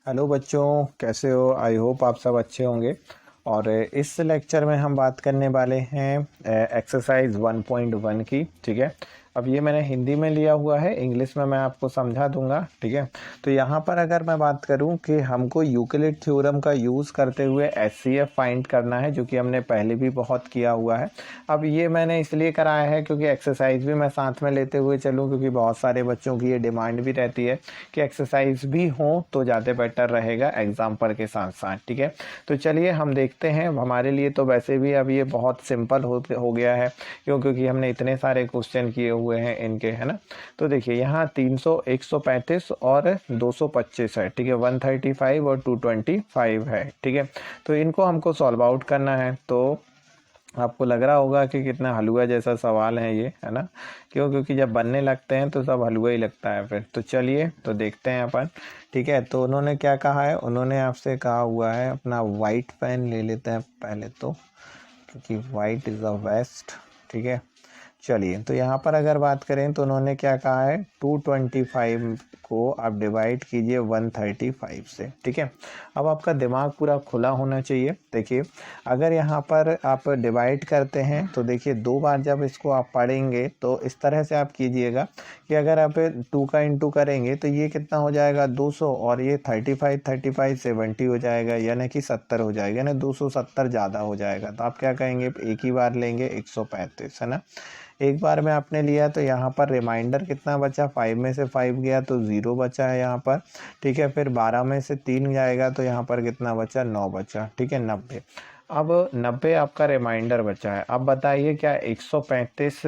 Hello बच्चों, कैसे हो? आई होप आप सब अच्छे होंगे। और इस लेक्चर में हम बात करने वाले हैं एक्सरसाइज 1.1 की। ठीक है, अब ये मैंने हिंदी में लिया हुआ है, इंग्लिश में मैं आपको समझा दूंगा। ठीक है, तो यहाँ पर अगर मैं बात करूँ कि हमको यूक्लिड थ्योरम का यूज़ करते हुए एचसीएफ फाइंड करना है, जो कि हमने पहले भी बहुत किया हुआ है। अब ये मैंने इसलिए कराया है क्योंकि एक्सरसाइज भी मैं साथ में लेते हुए चलूँ, क्योंकि बहुत सारे बच्चों की ये डिमांड भी रहती है कि एक्सरसाइज भी हो तो ज़्यादा बेटर रहेगा एग्जाम्पल के साथ साथ। ठीक है, तो चलिए हम देखते हैं। हमारे लिए तो वैसे भी अब ये बहुत सिंपल हो गया है, क्योंकि हमने इतने सारे क्वेश्चन किए हुए हैं इनके, है ना। तो देखिए यहाँ 300, 135 और 225 है। ठीक है, 135 और 225 है। ठीक है, तो इनको हमको सॉल्व आउट करना है। तो आपको लग रहा होगा कि कितना हलवा जैसा सवाल है ये, है ना। क्योंकि जब बनने लगते हैं तो सब हलवा ही लगता है फिर। तो चलिए तो देखते हैं अपन। ठीक है, तो उन्होंने क्या कहा है, उन्होंने आपसे कहा हुआ है अपना वाइट पेन ले लेते हैं पहले तो, क्योंकि वाइट इज़ द बेस्ट। ठीक है, चलिए तो यहाँ पर अगर बात करें तो उन्होंने क्या कहा है, 225 को आप डिवाइड कीजिए 135 से। ठीक है, अब आपका दिमाग पूरा खुला होना चाहिए। देखिए अगर यहाँ पर आप डिवाइड करते हैं तो देखिए दो बार जब इसको आप पढ़ेंगे तो इस तरह से आप कीजिएगा कि अगर आप 2 का इंटू करेंगे तो ये कितना हो जाएगा 200, और ये 35 35 70 हो जाएगा, यानी कि 70 हो जाएगा, यानी 270 ज़्यादा हो जाएगा। तो आप क्या कहेंगे, एक ही बार लेंगे 135, है ना। एक बार में आपने लिया तो यहाँ पर रिमाइंडर कितना बचा, 5 में से 5 गया तो 0 बचा है यहाँ पर। ठीक है, फिर 12 में से 3 जाएगा तो यहाँ पर कितना बचा, 9 बचा। ठीक है, 90। अब 90 आपका रिमाइंडर बचा है। अब बताइए क्या 135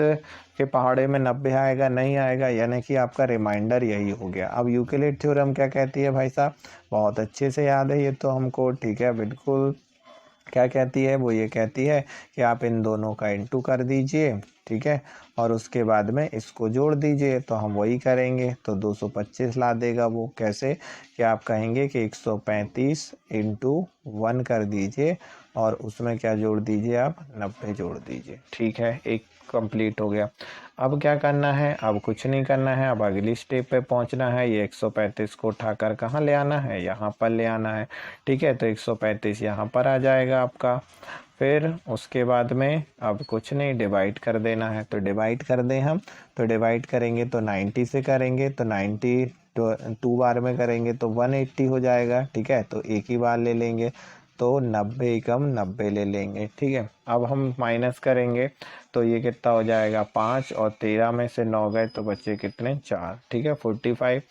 के पहाड़े में 90 आएगा? नहीं आएगा, यानी कि आपका रिमाइंडर यही हो गया। अब यूक्लिड थ्योरम क्या कहती है भाई साहब, बहुत अच्छे से याद है ये तो हमको। ठीक है, बिल्कुल क्या कहती है, वो ये कहती है कि आप इन दोनों का इंटू कर दीजिए। ठीक है, और उसके बाद में इसको जोड़ दीजिए। तो हम वही करेंगे, तो 225 ला देगा वो। कैसे कि आप कहेंगे कि 135 इंटू 1 कर दीजिए, और उसमें क्या जोड़ दीजिए, आप 90 जोड़ दीजिए। ठीक है, एक कंप्लीट हो गया। अब क्या करना है, अब कुछ नहीं करना है, अब अगली स्टेप पे पहुंचना है। ये 135 को उठाकर कहाँ ले आना है, यहाँ पर ले आना है। ठीक है, तो 135 यहाँ पर आ जाएगा आपका। फिर उसके बाद में अब कुछ नहीं, डिवाइड कर देना है। तो डिवाइड कर दें हम, तो डिवाइड करेंगे तो 90 से करेंगे, तो 90 टू बार में करेंगे तो 180 हो जाएगा। ठीक है, तो एक ही बार ले लेंगे, तो 90 कम 90 ले लेंगे। ठीक है, अब हम माइनस करेंगे तो ये कितना हो जाएगा 5, और 13 में से 9 गए तो बचे कितने, 4। ठीक है, 45।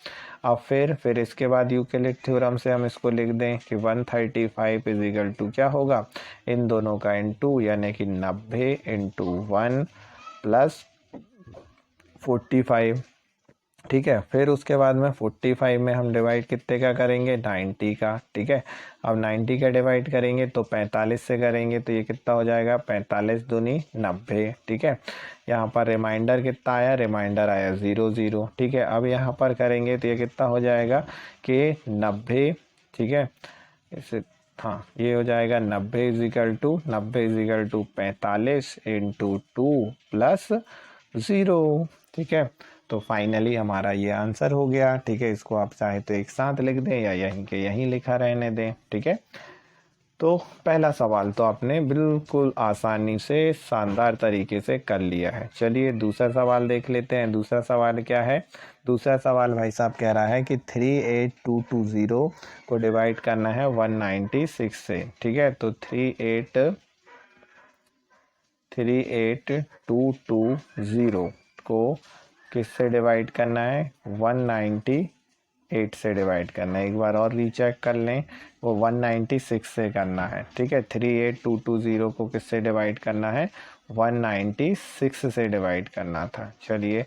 अब फिर इसके बाद यूक्लिड थ्योरम से हम इसको लिख दें कि 135 इज इक्वल टू क्या होगा, इन दोनों का इंटू, यानी कि 90 इंटू 1 प्लस 45। ठीक है, फिर उसके बाद में 45 में हम डिवाइड कितने का करेंगे, 90 का। ठीक है, अब 90 का डिवाइड करेंगे तो 45 से करेंगे, तो ये कितना हो जाएगा, 45 दूनी 90। ठीक है, यहाँ पर रिमाइंडर कितना आया, रिमाइंडर आया 0 0। ठीक है, अब यहाँ पर करेंगे तो ये कितना हो जाएगा कि 90। ठीक है, इसे हाँ ये हो जाएगा 90 इजिकल टू 45 इंटू 2 प्लस 0। ठीक है, तो फाइनली हमारा ये आंसर हो गया। ठीक है, इसको आप चाहे तो एक साथ लिख दें या यहीं के यहीं लिखा रहने दें। ठीक है, तो पहला सवाल तो आपने बिल्कुल आसानी से शानदार तरीके से कर लिया है। चलिए दूसरा सवाल देख लेते हैं। दूसरा सवाल क्या है, दूसरा सवाल भाई साहब कह रहा है कि 38220 को डिवाइड करना है 196 से। ठीक है, तो 38220 को किससे डिवाइड करना है, 198 से डिवाइड करना है। एक बार और रीचेक कर लें, वो 196 से करना है। ठीक है, 38220 को किससे डिवाइड करना है, 196 से डिवाइड करना था। चलिए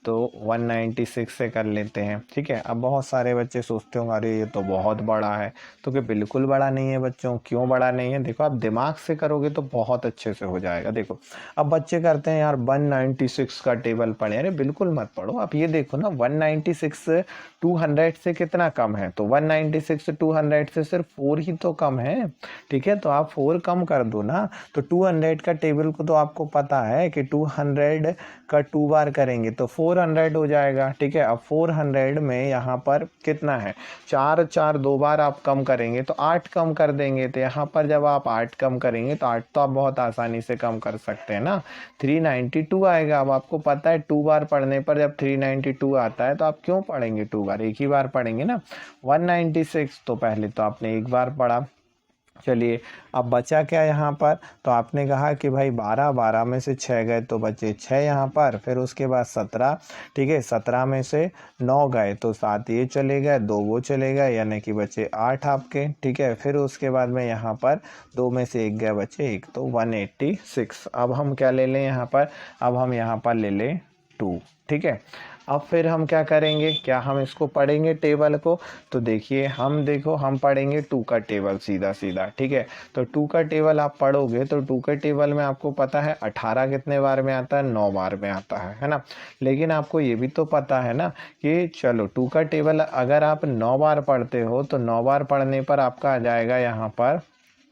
तो 196 से कर लेते हैं। ठीक है, अब बहुत सारे बच्चे सोचते होंगे अरे ये तो बहुत बड़ा है, तो कि बिल्कुल बड़ा नहीं है बच्चों। क्यों बड़ा नहीं है, देखो आप दिमाग से करोगे तो बहुत अच्छे से हो जाएगा। देखो अब बच्चे करते हैं यार 196 का टेबल पढ़े, अरे बिल्कुल मत पढ़ो। आप ये देखो ना 196 200 से कितना कम है, तो 196 200 से सिर्फ 4 ही तो कम है। ठीक है, तो आप 4 कम कर दो ना। तो 200 का टेबल को तो आपको पता है कि 200 का 2 बार करेंगे तो 4 400 हो जाएगा। ठीक है, अब 400 में यहाँ पर कितना है, 4 4 दो बार आप कम करेंगे तो 8 कम कर देंगे। तो यहाँ पर जब आप 8 कम करेंगे तो 8 तो आप बहुत आसानी से कम कर सकते हैं ना, 392 आएगा। अब आपको पता है 2 बार पढ़ने पर जब 392 आता है तो आप क्यों पढ़ेंगे 2 बार, एक ही बार पढ़ेंगे ना। 196 तो पहले तो आपने एक बार पढ़ा। चलिए, अब बचा क्या यहाँ पर, तो आपने कहा कि भाई 12 12 में से 6 गए तो बचे 6 यहाँ पर, फिर उसके बाद 17। ठीक है, 17 में से 9 गए तो 7 ये चले गए, 2 वो चले गए, यानी कि बचे 8 आपके। ठीक है, फिर उसके बाद में यहाँ पर 2 में से 1 गए, बचे 1, तो 186। अब हम क्या ले लें यहाँ पर, अब हम यहाँ पर ले लें 2। ठीक है, अब फिर हम क्या करेंगे, क्या हम इसको पढ़ेंगे टेबल को, तो देखिए हम पढ़ेंगे 2 का टेबल सीधा सीधा। ठीक है, तो 2 का टेबल आप पढ़ोगे तो 2 के टेबल में आपको पता है 18 कितने बार में आता है, 9 बार में आता है ना। लेकिन आपको ये भी तो पता है ना कि चलो 2 का टेबल अगर आप 9 बार पढ़ते हो तो 9 बार पढ़ने पर आपका आ जाएगा यहाँ पर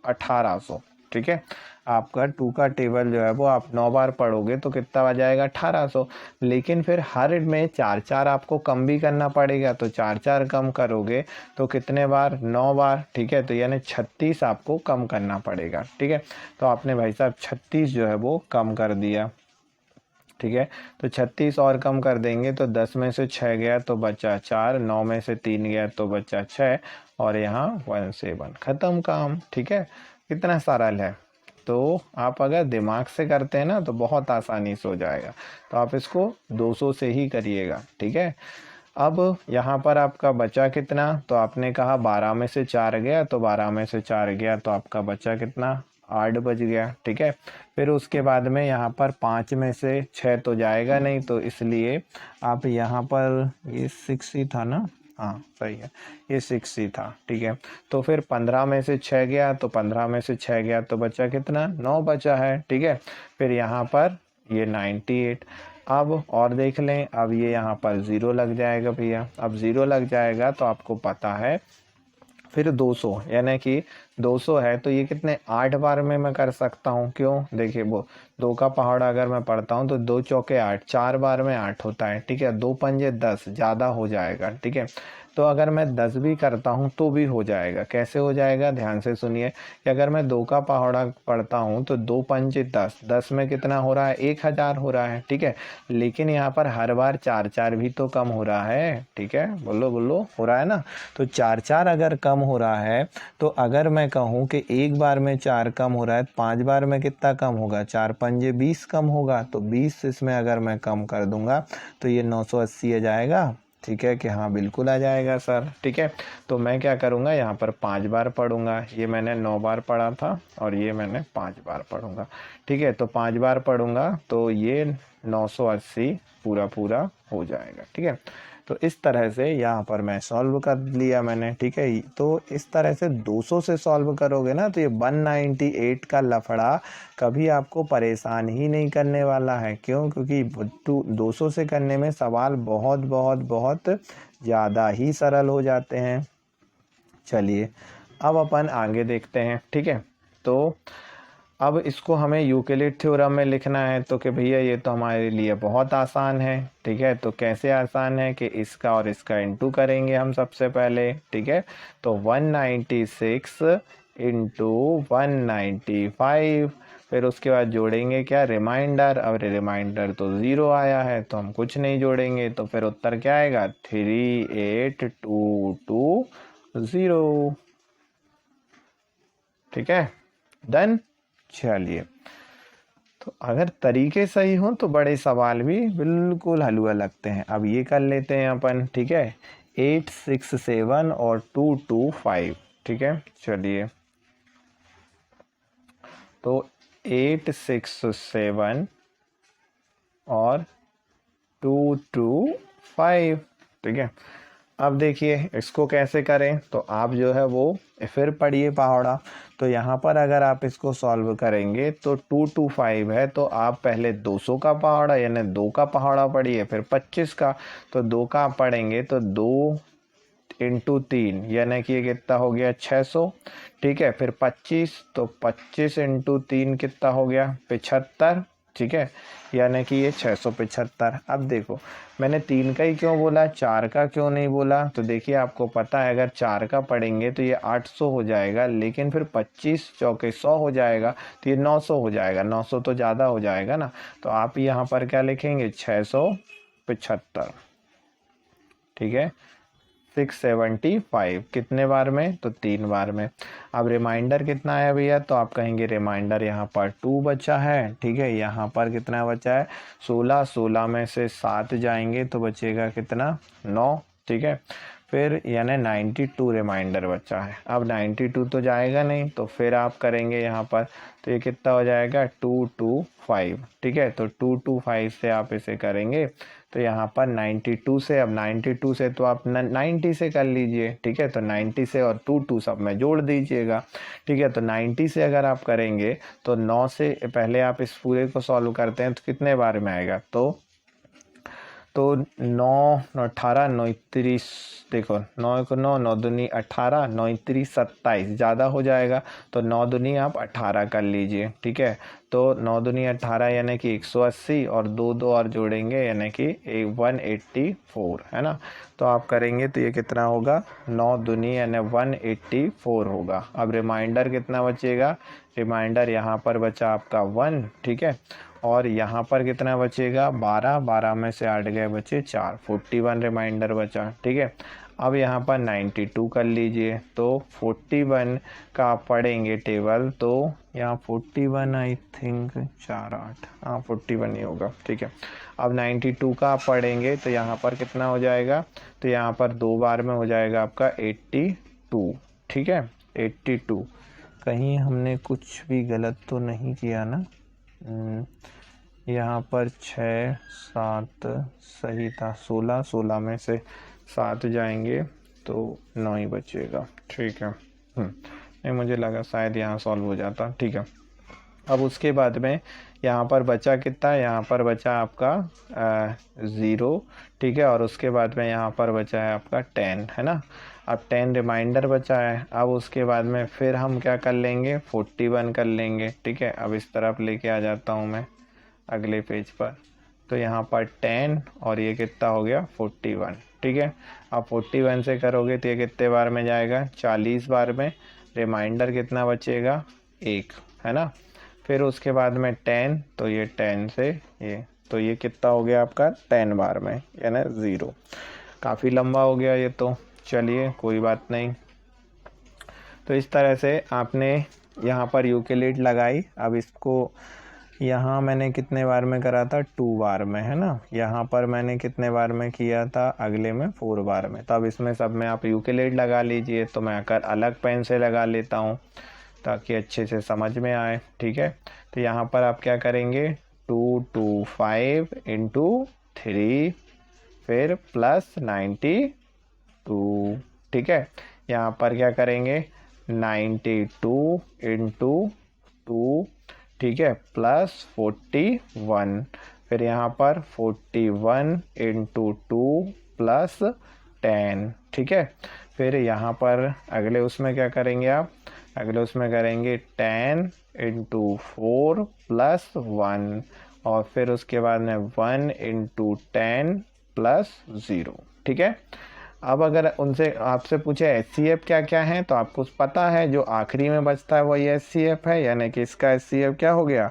1800। ठीक है, आपका 2 का टेबल जो है वो आप 9 बार पढ़ोगे तो कितना आ जाएगा, 1800। लेकिन फिर हर में 4 4 आपको कम भी करना पड़ेगा, तो 4 4 कम करोगे तो कितने बार, 9 बार। ठीक है, तो यानी 36 आपको कम करना पड़ेगा। ठीक है, तो आपने भाई साहब 36 जो है वो कम कर दिया। ठीक है, तो 36 और कम कर देंगे तो 10 में से 6 गया तो बचा 4, 9 में से 3 गया तो बचा 6, और यहाँ 17, ख़त्म काम। ठीक है, कितना सरल है। तो आप अगर दिमाग से करते हैं ना तो बहुत आसानी से हो जाएगा, तो आप इसको 200 से ही करिएगा। ठीक है, अब यहाँ पर आपका बचा कितना, तो आपने कहा 12 में से 4 गया तो 12 में से 4 गया तो आपका बचा कितना, 8 बच गया। ठीक है, फिर उसके बाद में यहाँ पर 5 में से 6 तो जाएगा नहीं, तो इसलिए आप यहाँ पर ये 6 ही था ना, हाँ सही है, ये 6 ही था। ठीक है, तो फिर 15 में से 6 गया तो 15 में से 6 गया तो बचा कितना, 9 बचा है। ठीक है, फिर यहाँ पर ये 98। अब और देख लें, अब ये यहाँ पर 0 लग जाएगा भैया। अब 0 लग जाएगा तो आपको पता है फिर 200, यानी कि 200 है तो ये कितने 8 बार में मैं कर सकता हूँ। क्यों, देखिए वो 2 का पहाड़ा अगर मैं पढ़ता हूँ तो 2 चौके 8, 4 बार में 8 होता है। ठीक है, 2 पंजे 10, ज़्यादा हो जाएगा। ठीक है, तो अगर मैं 10 भी करता हूँ तो भी हो जाएगा। कैसे हो जाएगा, ध्यान से सुनिए कि अगर मैं 2 का पहाड़ा पढ़ता हूँ तो 2 पंजे 10, 10 में कितना हो रहा है, 1000 हो रहा है। ठीक है, लेकिन यहाँ पर हर बार 4 4 भी तो कम हो रहा है। ठीक है, बोलो बोलो, हो रहा है ना। तो 4 4 अगर कम हो रहा है तो अगर मैं कहूँ कि एक बार में 4 कम हो रहा है, 5 बार में कितना कम होगा, 4 पंजे 20 कम होगा, तो 20 इसमें अगर मैं कम कर दूंगा तो ये 980 आ जाएगा। ठीक है कि हाँ, बिल्कुल आ जाएगा सर। ठीक है, तो मैं क्या करूँगा, यहाँ पर 5 बार पढ़ूंगा। ये मैंने 9 बार पढ़ा था और ये मैंने 5 बार पढ़ूंगा। ठीक है, तो 5 बार पढ़ूंगा तो ये 980 पूरा पूरा हो जाएगा। ठीक है, तो इस तरह से यहाँ पर मैं सॉल्व कर लिया मैंने। ठीक है, तो इस तरह से 200 से सॉल्व करोगे ना तो ये 198 का लफड़ा कभी आपको परेशान ही नहीं करने वाला है। क्यों, क्योंकि 200 से करने में सवाल बहुत बहुत बहुत ज़्यादा ही सरल हो जाते हैं। चलिए, अब अपन आगे देखते हैं। ठीक है, तो अब इसको हमें यूक्लिड थ्योरम में लिखना है, तो कि भैया ये तो हमारे लिए बहुत आसान है। ठीक है, तो कैसे आसान है कि इसका और इसका इनटू करेंगे हम सबसे पहले। ठीक है, तो 196 इंटू 195, फिर उसके बाद जोड़ेंगे क्या, रिमाइंडर। अब रिमाइंडर तो 0 आया है तो हम कुछ नहीं जोड़ेंगे, तो फिर उत्तर क्या आएगा, 38220। ठीक है, डन। चलिए, तो अगर तरीके सही हो तो बड़े सवाल भी बिल्कुल हलवा लगते हैं। अब ये कर लेते हैं अपन। ठीक है, 867 और 225। ठीक है, चलिए, तो 867 और 225। ठीक है, अब देखिए इसको कैसे करें, तो आप जो है वो फिर पढ़िए पहाड़ा। तो यहाँ पर अगर आप इसको सॉल्व करेंगे तो 225 है तो आप पहले 200 का पहाड़ा यानी 2 का पहाड़ा पढ़िए, फिर 25 का, तो 2 का आप पढ़ेंगे तो 2 इंटू 3 यानी कि ये कितना हो गया, 600। ठीक है, फिर 25, तो 25 इंटू 3 कितना हो गया, 75। ठीक है, यानी कि ये 675। अब देखो मैंने 3 का ही क्यों बोला, 4 का क्यों नहीं बोला, तो देखिए आपको पता है अगर 4 का पढ़ेंगे तो ये 800 हो जाएगा, लेकिन फिर 25 चौके 100 हो जाएगा तो ये 900 हो जाएगा, 900 तो ज़्यादा हो जाएगा ना। तो आप यहाँ पर क्या लिखेंगे 675, ठीक है। 675 कितने बार में, तो 3 बार में। अब रिमाइंडर कितना आया भैया, तो आप कहेंगे रिमाइंडर यहाँ पर 2 बचा है, ठीक है। यहाँ पर कितना बचा है 16, 16 में से 7 जाएंगे तो बचेगा कितना 9, ठीक है। फिर यानी 92 रिमाइंडर बचा है। अब 92 तो जाएगा नहीं, तो फिर आप करेंगे यहाँ पर, तो ये कितना हो जाएगा 225, ठीक है। तो 225 से आप इसे करेंगे तो यहाँ पर 92 से, अब 92 से तो आप 90 से कर लीजिए, ठीक है। तो 90 से और 22 सब में जोड़ दीजिएगा, ठीक है। तो 90 से अगर आप करेंगे तो 9 से पहले आप इस पूरे को सॉल्व करते हैं तो कितने बार में आएगा, तो 9 18 9 30, देखो 9 को 9, 9 दूनी 18, 9 3 27, ज़्यादा हो जाएगा तो 9 दूनी आप 18 कर लीजिए, ठीक है। तो 9 दूनी 18 यानी कि 180 और 2 और जोड़ेंगे यानी कि 184, है ना। तो आप करेंगे तो ये कितना होगा 9 दूनी यानी 184 होगा। अब रिमाइंडर कितना बचेगा, रिमाइंडर यहाँ पर बचा आपका 1, ठीक है। और यहाँ पर कितना बचेगा 12, 12 में से 8 गए बचे 4, 41 रिमाइंडर बचा, ठीक है। अब यहाँ पर 92 कर लीजिए, तो 41 का आप पढ़ेंगे टेबल, तो यहाँ 41 आई थिंक 4 8, हाँ 41 ही होगा, ठीक है। अब 92 का आप पढ़ेंगे तो यहाँ पर कितना हो जाएगा, तो यहाँ पर 2 बार में हो जाएगा आपका 82, ठीक है 82। कहीं हमने कुछ भी गलत तो नहीं किया ना, यहाँ पर 6 7 सही था, 16, 16 में से 7 जाएंगे तो 9 ही बचेगा, ठीक है। नहीं मुझे लगा शायद यहाँ सॉल्व हो जाता, ठीक है। अब उसके बाद में यहाँ पर बचा कितना, यहाँ पर बचा आपका 0, ठीक है। और उसके बाद में यहाँ पर बचा है आपका 10, है ना। अब 10 रिमाइंडर बचा है। अब उसके बाद में फिर हम क्या कर लेंगे 41 कर लेंगे, ठीक है। अब इस तरफ लेके आ जाता हूँ मैं अगले पेज पर, तो यहाँ पर 10 और ये कितना हो गया 41, ठीक है। अब 41 से करोगे तो ये कितने बार में जाएगा 40 बार में, रिमाइंडर कितना बचेगा 1, है ना। फिर उसके बाद में 10, तो ये 10 से ये, तो ये कितना हो गया आपका 10 बार में यानी 0। काफ़ी लंबा हो गया ये तो, चलिए कोई बात नहीं। तो इस तरह से आपने यहाँ पर यूक्लिड लगाई। अब इसको यहाँ मैंने कितने बार में करा था 2 बार में, है ना। यहाँ पर मैंने कितने बार में किया था अगले में 4 बार में। तो अब इसमें सब में आप यूक्लिड लगा लीजिए। तो मैं आकर अलग पेन से लगा लेता हूँ ताकि अच्छे से समझ में आए, ठीक है। तो यहाँ पर आप क्या करेंगे 225 इंटू 3 फिर प्लस 92, ठीक है। यहाँ पर क्या करेंगे 92 इंटू 2, ठीक है, प्लस 41, फिर यहाँ पर 41 इंटू 2 प्लस 10, ठीक है। फिर यहाँ पर अगले उसमें क्या करेंगे आप, अगले उसमें करेंगे 10 इंटू 4 प्लस 1, और फिर उसके बाद में 1 इंटू 10 प्लस 0, ठीक है। अब अगर उनसे आपसे पूछे HCF क्या क्या है, तो आपको पता है जो आखिरी में बचता है वही HCF है, यानी कि इसका HCF क्या हो गया,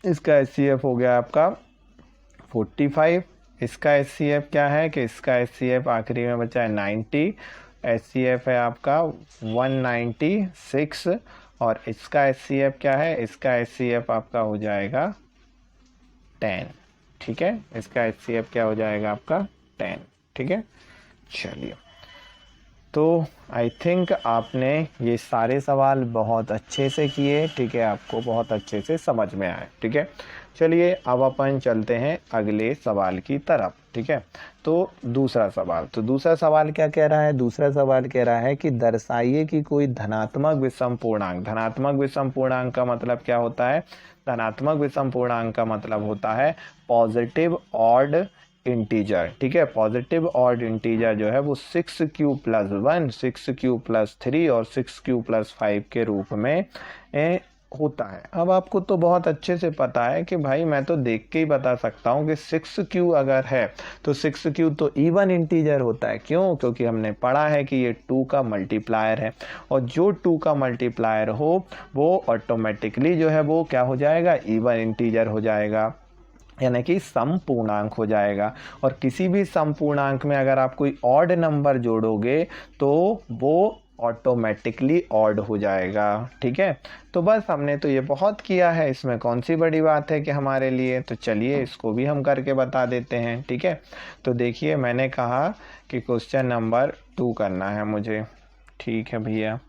इसका HCF हो गया आपका 45। इसका HCF क्या है कि इसका HCF आखिरी में बचा है 90, HCF है आपका 196, और इसका HCF क्या है, इसका HCF आपका हो जाएगा 10, ठीक है। इसका HCF क्या हो जाएगा आपका 10, ठीक है। चलिए, तो आई थिंक आपने ये सारे सवाल बहुत अच्छे से किए, ठीक है, आपको बहुत अच्छे से समझ में आए, ठीक है। चलिए अब अपन चलते हैं अगले सवाल की तरफ, ठीक है। तो दूसरा सवाल, तो दूसरा सवाल क्या कह रहा है, दूसरा सवाल कह रहा है कि दर्शाइए कि कोई धनात्मक विषम पूर्णांक, धनात्मक विषम पूर्णांक का मतलब क्या होता है, धनात्मक विषम पूर्णांक का मतलब होता है पॉजिटिव ऑड इंटीजर, ठीक है। पॉजिटिव ऑड इंटीजर जो है वो 6q+1, 6q+3 और 6q+5 के रूप में होता है। अब आपको तो बहुत अच्छे से पता है कि भाई मैं तो देख के ही बता सकता हूँ कि 6q अगर है तो 6q तो इवन इंटीजर होता है। क्यों? क्योंकि हमने पढ़ा है कि ये 2 का मल्टीप्लायर है, और जो 2 का मल्टीप्लायर हो वो ऑटोमेटिकली जो है वो क्या हो जाएगा, इवन इंटीजर हो जाएगा, यानी कि सम पूर्णांक हो जाएगा। और किसी भी सम पूर्णांक में अगर आप कोई ऑड नंबर जोड़ोगे तो वो ऑटोमेटिकली ऑड हो जाएगा। ठीक है, तो बस हमने तो ये बहुत किया है, इसमें कौन सी बड़ी बात है कि हमारे लिए। तो चलिए इसको भी हम करके बता देते हैं। ठीक है, तो देखिए मैंने कहा कि क्वेश्चन नंबर 2 करना है मुझे। ठीक है भैया,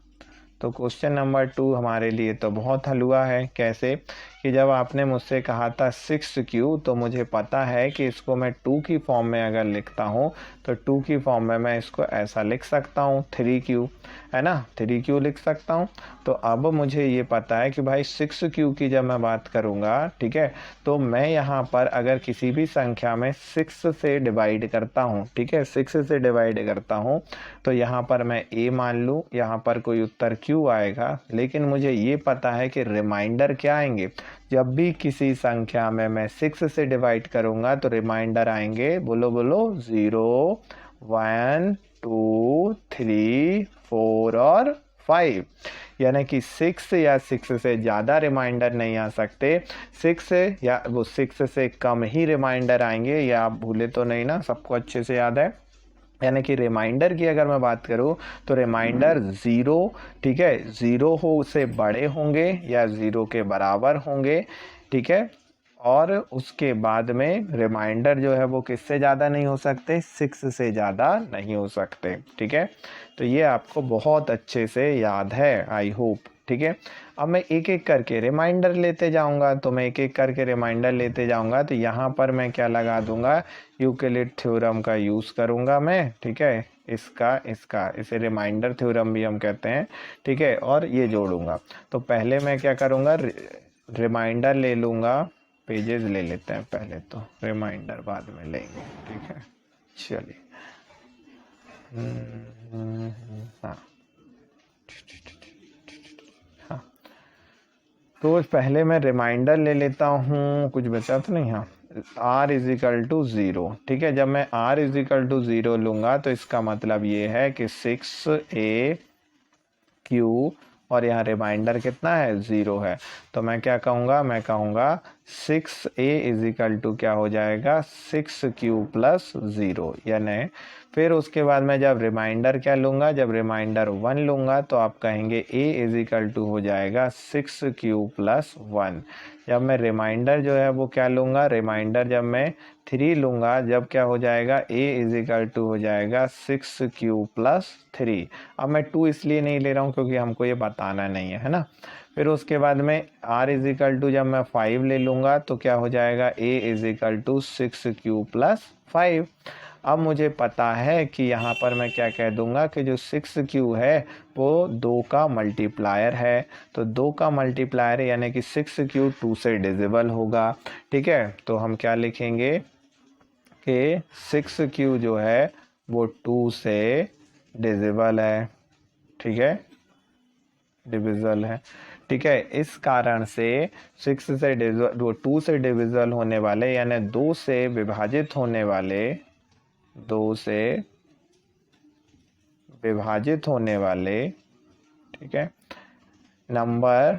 तो क्वेश्चन नंबर 2 हमारे लिए तो बहुत हलवा है। कैसे कि जब आपने मुझसे कहा था 6q, तो मुझे पता है कि इसको मैं 2 की फॉर्म में अगर लिखता हूँ तो 2 की फॉर्म में मैं इसको ऐसा लिख सकता हूँ 3q, है ना, 3q लिख सकता हूँ। तो अब मुझे ये पता है कि भाई 6q की जब मैं बात करूँगा, ठीक है, तो मैं यहाँ पर अगर किसी भी संख्या में 6 से डिवाइड करता हूँ, ठीक है, 6 से डिवाइड करता हूँ, तो यहाँ पर मैं a मान लूँ, यहाँ पर कोई उत्तर q आएगा, लेकिन मुझे ये पता है कि रिमाइंडर क्या आएंगे। जब भी किसी संख्या में मैं 6 से डिवाइड करूँगा तो रिमाइंडर आएंगे, बोलो बोलो, 0, 1, 2, 3, 4 और 5, यानी कि 6 या 6 से ज़्यादा रिमाइंडर नहीं आ सकते। 6 या वो 6 से कम ही रिमाइंडर आएंगे, या आप भूले तो नहीं ना, सबको अच्छे से याद है। यानी कि रिमाइंडर की अगर मैं बात करूं तो रिमाइंडर 0, ठीक है, 0 हो से बड़े होंगे या 0 के बराबर होंगे। ठीक है, और उसके बाद में रिमाइंडर जो है वो किससे ज़्यादा नहीं हो सकते, 6 से ज़्यादा नहीं हो सकते। ठीक है, तो ये आपको बहुत अच्छे से याद है, आई होप। ठीक है, अब मैं एक एक करके रिमाइंडर लेते जाऊंगा, तो मैं एक एक करके रिमाइंडर लेते जाऊंगा। तो यहाँ पर मैं क्या लगा दूंगा, यूक्लिड थ्योरम का यूज़ करूंगा मैं। ठीक है, इसे रिमाइंडर थ्योरम भी हम कहते हैं। ठीक है, और ये जोड़ूंगा। तो पहले मैं क्या करूंगा, रिमाइंडर ले लूंगा, पेजेस ले लेते हैं पहले, तो रिमाइंडर बाद में लेंगे। ठीक है, चलिए। हाँ हाँ, तो पहले मैं रिमाइंडर ले लेता हूँ, कुछ बचा तो नहीं। हाँ, r इज इक्वल टू 0। ठीक है, जब मैं r इज इक्वल टू 0 लूँगा तो इसका मतलब ये है कि 6aq, और यहाँ रिमाइंडर कितना है, 0 है। तो मैं क्या कहूँगा, मैं कहूँगा 6a इज इक्वल टू क्या हो जाएगा, 6q प्लस 0, यानी फिर उसके बाद मैं जब रिमाइंडर क्या लूँगा, जब रिमाइंडर 1 लूँगा तो आप कहेंगे a इज इक्वल टू हो जाएगा 6q प्लस 1। जब मैं रिमाइंडर जो है वो क्या लूँगा, रिमाइंडर जब मैं 3 लूँगा, जब क्या हो जाएगा, a इज इक्वल टू हो जाएगा 6q प्लस 3। अब मैं 2 इसलिए नहीं ले रहा हूँ क्योंकि हमको ये बताना नहीं है ना। फिर उसके बाद में r इज इक्वल टू जब मैं 5 ले लूँगा तो क्या हो जाएगा, a is equal to 6q plus 5। अब मुझे पता है कि यहाँ पर मैं क्या कह दूंगा कि जो 6q है वो 2 का मल्टीप्लायर है। तो 2 का मल्टीप्लायर यानी कि 6q 2 से डिविजिबल होगा। ठीक है, तो हम क्या लिखेंगे कि 6q जो है वो 2 से डिविजिबल है। ठीक है, डिविजिबल है। ठीक है, इस कारण से 6 से डिविजिबल, वो 2 से डिविजिबल होने वाले यानी 2 से विभाजित होने वाले, 2 से विभाजित होने वाले, ठीक है, नंबर,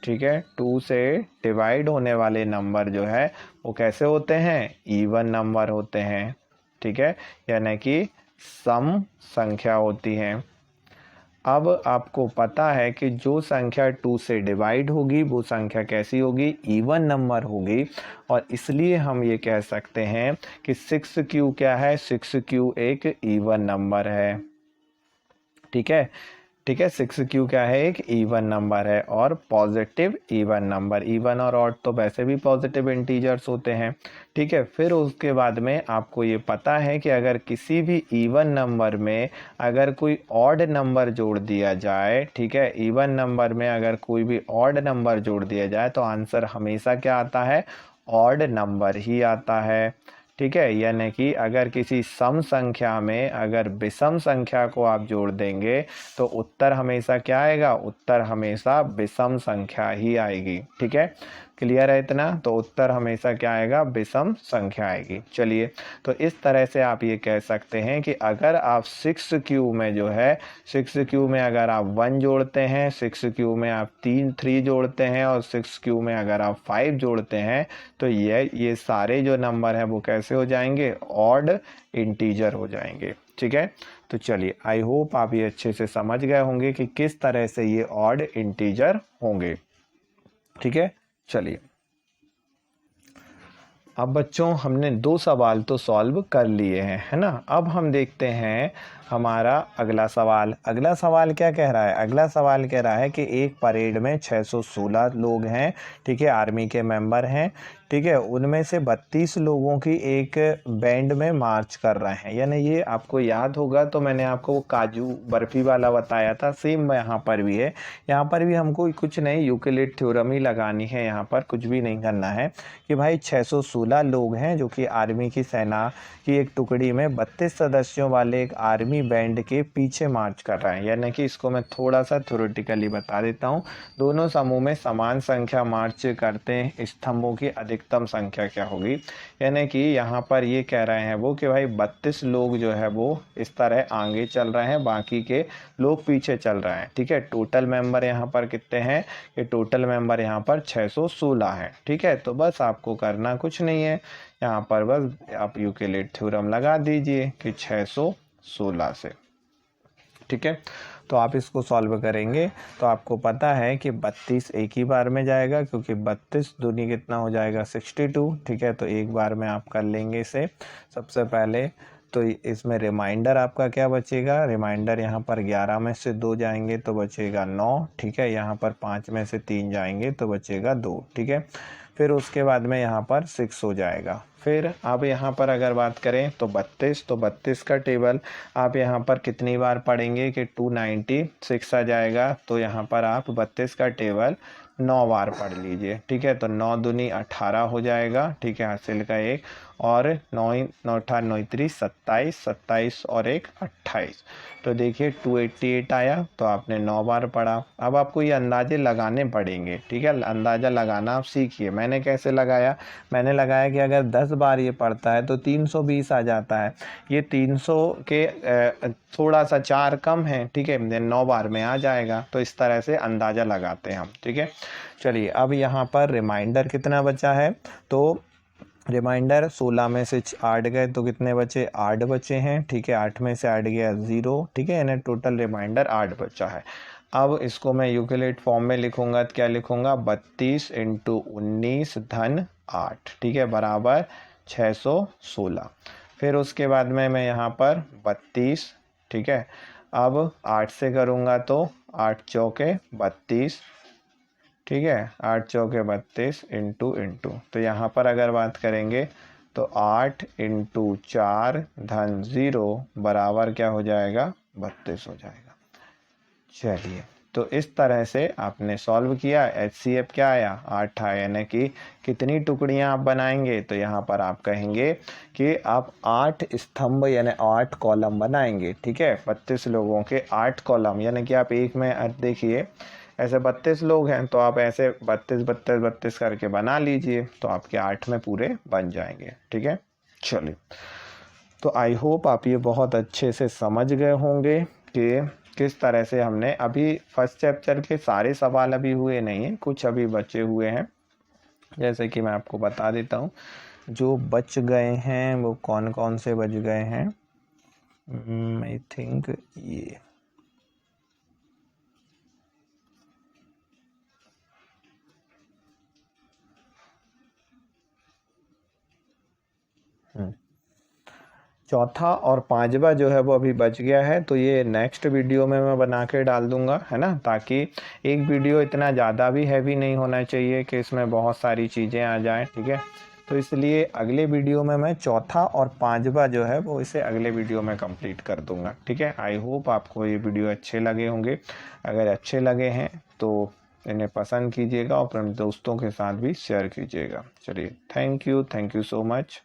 ठीक है, 2 से डिवाइड होने वाले नंबर जो है वो कैसे होते हैं, इवन नंबर होते हैं। ठीक है, यानी कि सम संख्या होती है। अब आपको पता है कि जो संख्या 2 से डिवाइड होगी वो संख्या कैसी होगी, इवन नंबर होगी। और इसलिए हम ये कह सकते हैं कि 6q क्या है, 6q एक इवन नंबर है। ठीक है, ठीक है, 6q क्या है, एक इवन नंबर है और पॉजिटिव इवन नंबर। इवन और ऑड तो वैसे भी पॉजिटिव इंटीजर्स होते हैं। ठीक है, फिर उसके बाद में आपको ये पता है कि अगर किसी भी इवन नंबर में अगर कोई ऑड नंबर जोड़ दिया जाए, ठीक है, इवन नंबर में अगर कोई भी ऑड नंबर जोड़ दिया जाए तो आंसर हमेशा क्या आता है, ऑड नंबर ही आता है। ठीक है, यानी कि अगर किसी सम संख्या में अगर विषम संख्या को आप जोड़ देंगे तो उत्तर हमेशा क्या आएगा, उत्तर हमेशा विषम संख्या ही आएगी। ठीक है, क्लियर है इतना, तो उत्तर हमेशा क्या आएगा, विषम संख्या आएगी। चलिए, तो इस तरह से आप ये कह सकते हैं कि अगर आप 6 में जो है 6 में अगर आप 1 जोड़ते हैं, 6 में आप 3 जोड़ते हैं और 6 में अगर आप 5 जोड़ते हैं तो ये सारे जो नंबर हैं वो कैसे हो जाएंगे, ऑड इंटीजर हो जाएंगे। ठीक है, तो चलिए, आई होप आप ये अच्छे से समझ गए होंगे कि किस तरह से ये ऑड इंटीजर होंगे। ठीक है, चलिए, अब बच्चों हमने 2 सवाल तो सॉल्व कर लिए हैं, है ना। अब हम देखते हैं हमारा अगला सवाल। अगला सवाल क्या कह रहा है, अगला सवाल कह रहा है कि एक परेड में 616 लोग हैं, ठीक है, आर्मी के मेंबर हैं, ठीक है, उनमें से 32 लोगों की एक बैंड में मार्च कर रहे हैं। यानी ये आपको याद होगा, तो मैंने आपको वो काजू बर्फी वाला बताया था, सेम यहाँ पर भी है। यहाँ पर भी हमको कुछ नहीं, यूक्लिड थ्योरम ही लगानी है, यहाँ पर कुछ भी नहीं करना है कि भाई 616 लोग हैं जो कि आर्मी की सेना की एक टुकड़ी में 32 सदस्यों वाले एक आर्मी बैंड के पीछे मार्च कर रहे हैं। यानी कि इसको मैं थोड़ा सा थ्योरेटिकली बता देता हूँ। दोनों समूह में समान संख्या मार्च करते हैं, स्तंभों की अधिकतम संख्या क्या होगी। यानी कि यहाँ पर ये कह रहे हैं वो कि भाई 32 लोग जो है वो इस तरह आगे चल रहे हैं, बाकी के लोग पीछे चल रहे हैं। ठीक है, टोटल मेंबर यहाँ पर कितने हैं, कि टोटल मेंबर यहाँ पर 616 हैं। ठीक है, तो बस आपको करना कुछ नहीं है, यहाँ पर बस आप यूक्लिड थ्योरम लगा दीजिए कि 616 से। ठीक है, तो आप इसको सॉल्व करेंगे तो आपको पता है कि 32 एक ही बार में जाएगा, क्योंकि 32 दूनी कितना हो जाएगा, 62। ठीक है, तो एक बार में आप कर लेंगे इसे। सबसे पहले तो इसमें रिमाइंडर आपका क्या बचेगा, रिमाइंडर यहाँ पर 11 में से 2 जाएंगे तो बचेगा 9। ठीक है, यहाँ पर 5 में से 3 जाएंगे तो बचेगा 2। ठीक है, फिर उसके बाद में यहाँ पर 6 हो जाएगा। फिर आप यहाँ पर अगर बात करें तो 32 का टेबल आप यहाँ पर कितनी बार पढ़ेंगे कि 296 आ जाएगा, तो यहाँ पर आप 32 का टेबल 9 बार पढ़ लीजिए। ठीक है, तो 9 दूनी 18 हो जाएगा। ठीक है, हासिल का 1 और 9 9 8 9 3 27, 27 और 1 28, तो देखिए 288 आया। तो आपने 9 बार पढ़ा। अब आपको ये अंदाजे लगाने पड़ेंगे। ठीक है, अंदाज़ा लगाना आप सीखिए। मैंने कैसे लगाया, मैंने लगाया कि अगर 10 बार ये पढ़ता है तो 320 आ जाता है। ये 300 के थोड़ा सा 4 कम है। ठीक है, 9 बार में आ जाएगा। तो इस तरह से अंदाज़ा लगाते हैं हम। ठीक है, चलिए, अब यहाँ पर रिमाइंडर कितना बचा है, तो रिमाइंडर 16 में से 8 गए तो कितने बचे, 8 बचे हैं। ठीक है, 8 में से 8 गया 0। ठीक है, यानी टोटल रिमाइंडर 8 बचा है। अब इसको मैं यूक्लिड फॉर्म में लिखूंगा तो क्या लिखूंगा, 32 × 19 धन 8। ठीक है, बराबर 616। फिर उसके बाद में मैं यहाँ पर 32, ठीक है, अब 8 से करूँगा तो 8 चौके 32। ठीक है, 8 चौके 32 इंटू तो यहाँ पर अगर बात करेंगे तो 8 × 4 धन 0 बराबर क्या हो जाएगा, 32 हो जाएगा। चलिए, तो इस तरह से आपने सॉल्व किया। HCF क्या आया, 8 आया। यानी कि कितनी टुकड़ियां आप बनाएंगे, तो यहाँ पर आप कहेंगे कि आप 8 स्तंभ यानी 8 कॉलम बनाएंगे। ठीक है, 32 लोगों के 8 कॉलम, यानी कि आप एक में देखिए ऐसे 32 लोग हैं तो आप ऐसे 32 32 32 करके बना लीजिए, तो आपके 8 में पूरे बन जाएंगे। ठीक है, चलिए, तो आई होप आप ये बहुत अच्छे से समझ गए होंगे कि किस तरह से हमने अभी फर्स्ट चैप्टर के सारे सवाल अभी हुए नहीं हैं, कुछ अभी बचे हुए हैं। जैसे कि मैं आपको बता देता हूँ जो बच गए हैं वो कौन कौन से बच गए हैं। आई थिंक ये चौथा और पांचवा जो है वो अभी बच गया है, तो ये नेक्स्ट वीडियो में मैं बना के डाल दूंगा, है ना, ताकि एक वीडियो इतना ज़्यादा भी हैवी नहीं होना चाहिए कि इसमें बहुत सारी चीज़ें आ जाएं। ठीक है, तो इसलिए अगले वीडियो में मैं चौथा और पांचवा जो है वो इसे अगले वीडियो में कंप्लीट कर दूंगा। ठीक है, आई होप आपको ये वीडियो अच्छे लगे होंगे। अगर अच्छे लगे हैं तो इन्हें पसंद कीजिएगा और अपने दोस्तों के साथ भी शेयर कीजिएगा। चलिए, थैंक यू सो मच।